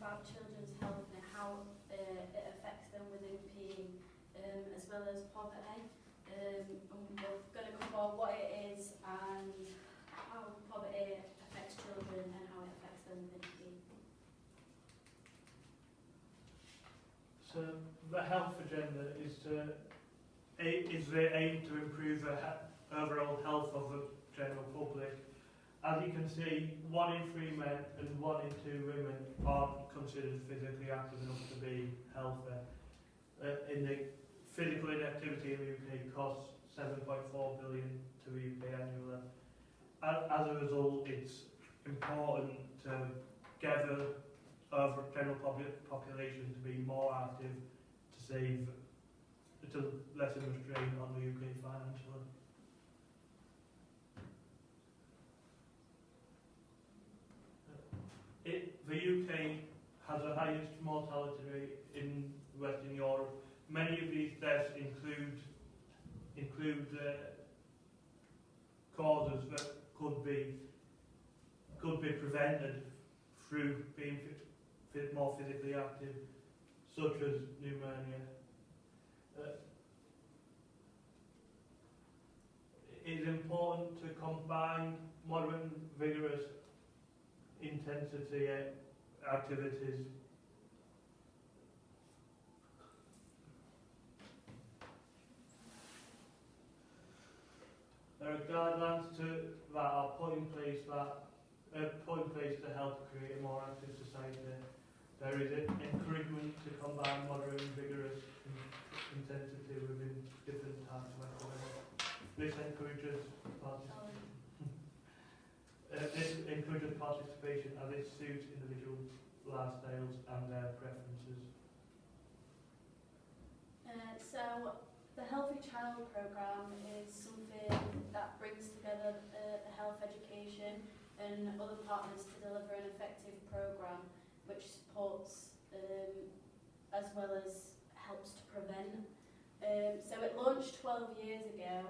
about children's health and how it affects them within PE, as well as poverty. And we're going to cover what it is and how poverty affects children and how it affects them within PE. So the health agenda is the aim to improve the overall health of the general public. As you can see, 1 in 3 men and 1 in 2 women aren't considered physically active enough to be healthy. In the physical inactivity in the UK costs 7.4 billion to the UK annually. As a result, it's important to gather over general population to be more active to lessen the strain on the UK financially. The UK has the highest mortality rate in Western Europe. Many of these deaths include causes that could be prevented through being more physically active, such as pneumonia. It is important to combine moderate and vigorous intensity activities. There are guidelines that are put in place to help create a more active society. There is encouragement to combine moderate and vigorous intensity within different types of activity. This encourages participation as it suits individual lifestyles and their preferences. So the Healthy Child programme is something that brings together the health education and other partners to deliver an effective programme which supports as well as helps to prevent. So it launched 12 years ago,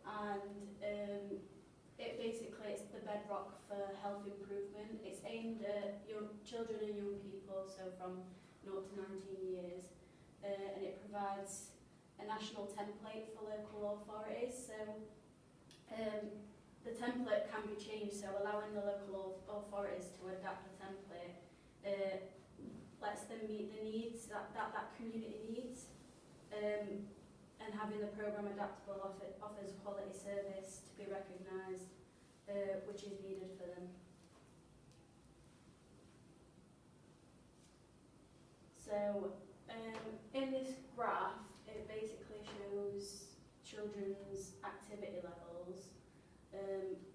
and it's the bedrock for health improvement. It's aimed at young children and young people, so from 0 to 19 years, and it provides a national template for local authorities. So the template can be changed, so allowing the local authorities to adapt the template lets them meet the needs that community needs, and having the programme adaptable offers quality service to be recognised, which is needed for them. So in this graph, it basically shows children's activity levels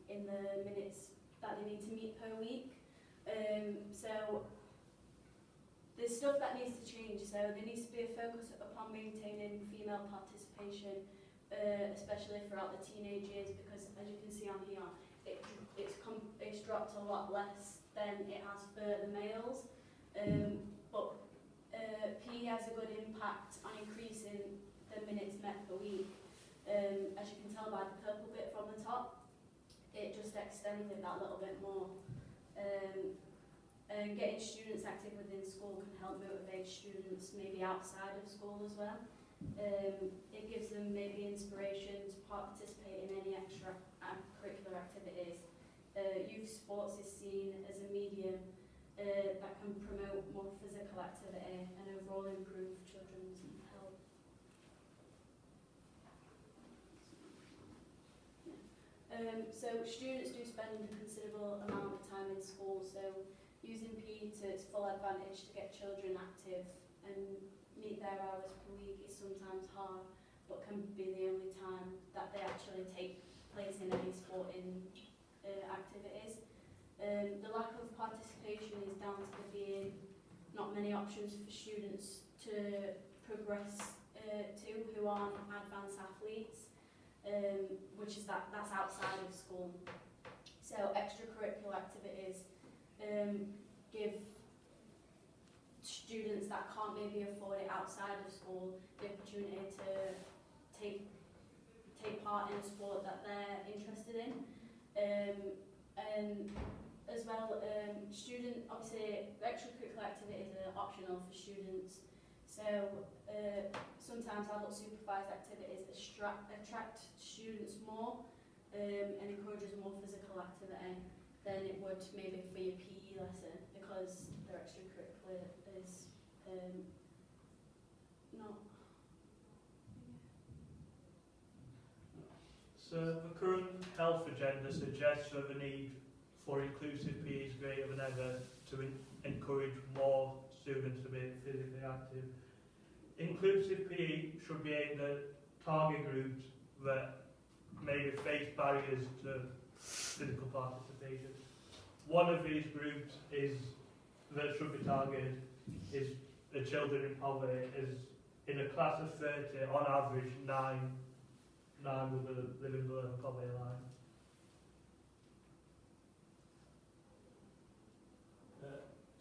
in the minutes that they need to meet per week. So there's stuff that needs to change. So there needs to be a focus upon maintaining female participation, especially throughout the teenage years, because as you can see on here, it's dropped a lot less than it has for the males. But PE has a good impact on increasing the minutes met per week. As you can tell by the purple bit from the top, it just extends it that little bit more. And getting students active within school can help motivate students maybe outside of school as well. It gives them maybe inspiration to participate in any extra curricular activities. Youth sports is seen as a medium that can promote more physical activity and overall improve children's health. So students do spend a considerable amount of time in school, so using PE to its full advantage to get children active and meet their hours per week is sometimes hard, but can be the only time that they actually take place in any sporting activities. The lack of participation is down to there being not many options for students to progress to who aren't advanced athletes, which is that's outside of school. So extracurricular activities give students that can't maybe afford it outside of school the opportunity to take part in a sport that they're interested in, and as well, obviously extracurricular activities are optional for students, so sometimes adult supervised activities attract students more and encourages more physical activity than it would maybe for your PE lesson, because their extracurricular is not. So the current health agenda suggests that the need for inclusive PE is greater than ever to encourage more students to be physically active. Inclusive PE should be aimed at target groups that maybe face barriers to physical participation. One of these groups that should be targeted is the children in poverty. Is in a class of 30, on average, 9 will be living below the poverty line.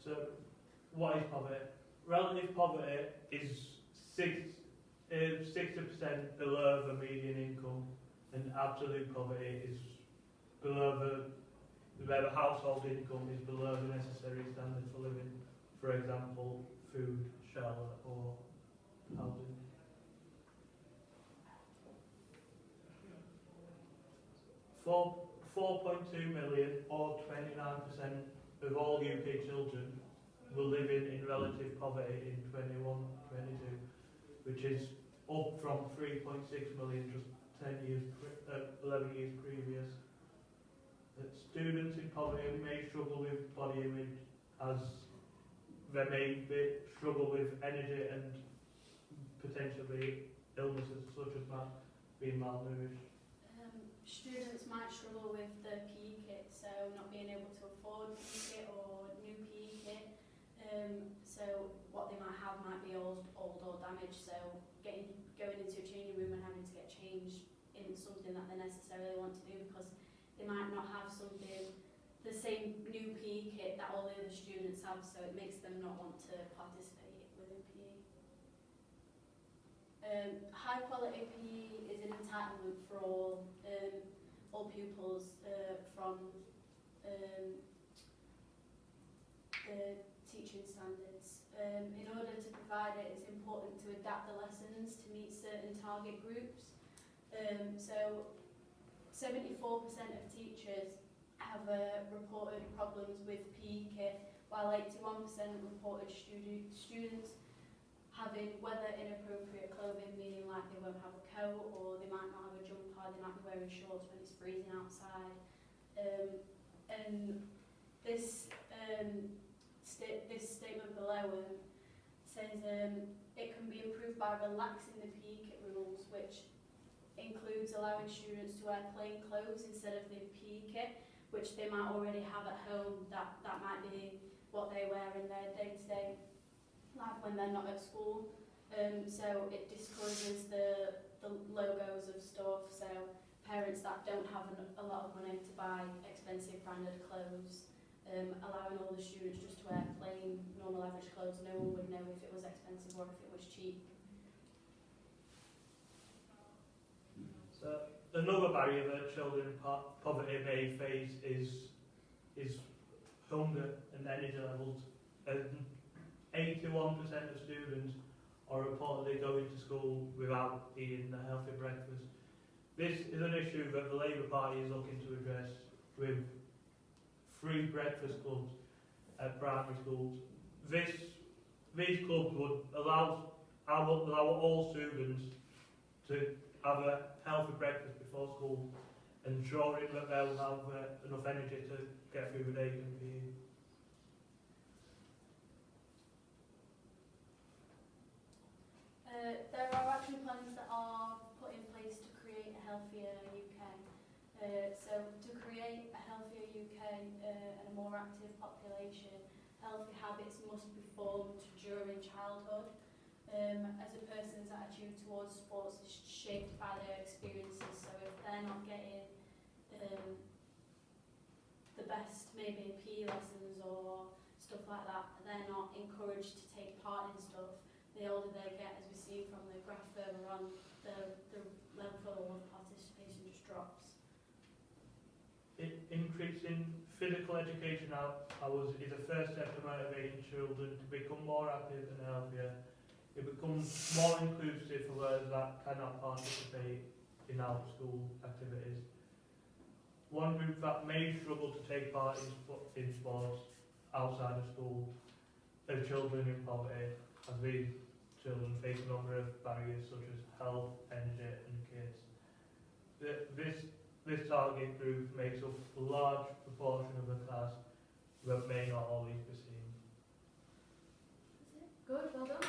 So, what is poverty? Relative poverty is 60% below the median income, and absolute poverty is below where the household income is below the necessary standard for living. For example, food, shelter, or housing. For 4.2 million, or 29% of all UK children, were living in relative poverty in 21-22, which is up from 3.6 million just 11 years previous. Students in poverty may struggle with body image, as they may struggle with energy and potentially illnesses such as being malnourished. Students might struggle with the PE kit, so not being able to afford PE kit or new PE kit. So what they might have might be old or damaged, so going into a changing room and having to get changed isn't something that they necessarily want to do, because they might not have the same new PE kit that all the other students have, so it makes them not want to participate within PE. High quality PE is an entitlement for all pupils from the teaching standards. In order to provide it, it's important to adapt the lessons to meet certain target groups. So 74% of teachers have reported problems with PE kit, while 81% reported students having weather inappropriate clothing, meaning like they won't have a coat, or they might not have a jumper, they might be wearing shorts when it's freezing outside. And this statement below says it can be improved by relaxing the PE kit rules, which includes allowing students to wear plain clothes instead of the PE kit, which they might already have at home. That might be what they wear in their day-to-day life when they're not at school. So it discourages the logos of stuff. So parents that don't have a lot of money to buy expensive branded clothes, allowing all the students just to wear plain, normal, average clothes. No one would know if it was expensive or if it was cheap. So another barrier that children in poverty may face is hunger and energy levels. 81% of students are reportedly going to school without eating a healthy breakfast. This is an issue that the Labour Party is looking to address with free breakfast clubs at primary schools. These clubs would allow all students to have a healthy breakfast before school, ensuring that they'll have enough energy to get through the day and be. There are action plans that are put in place to create a healthier UK. So to create a healthier UK and a more active population, healthy habits must be formed during childhood. As a person's attitude towards sports is shaped by their experiences, so if they're not getting the best maybe PE lessons or stuff like that, they're not encouraged to take part in stuff. The older they get, as we see from the graph further on, the level of participation just drops. Increasing physical education hours is a first step to motivating children to become more active and healthier. It becomes more inclusive for those that cannot participate in out-school activities. One group that may struggle to take part in sports outside of school are children in poverty, as these children face a number of barriers such as health, energy and kids. This target group makes up a large proportion of the class, but may not always be seen. Good, well done.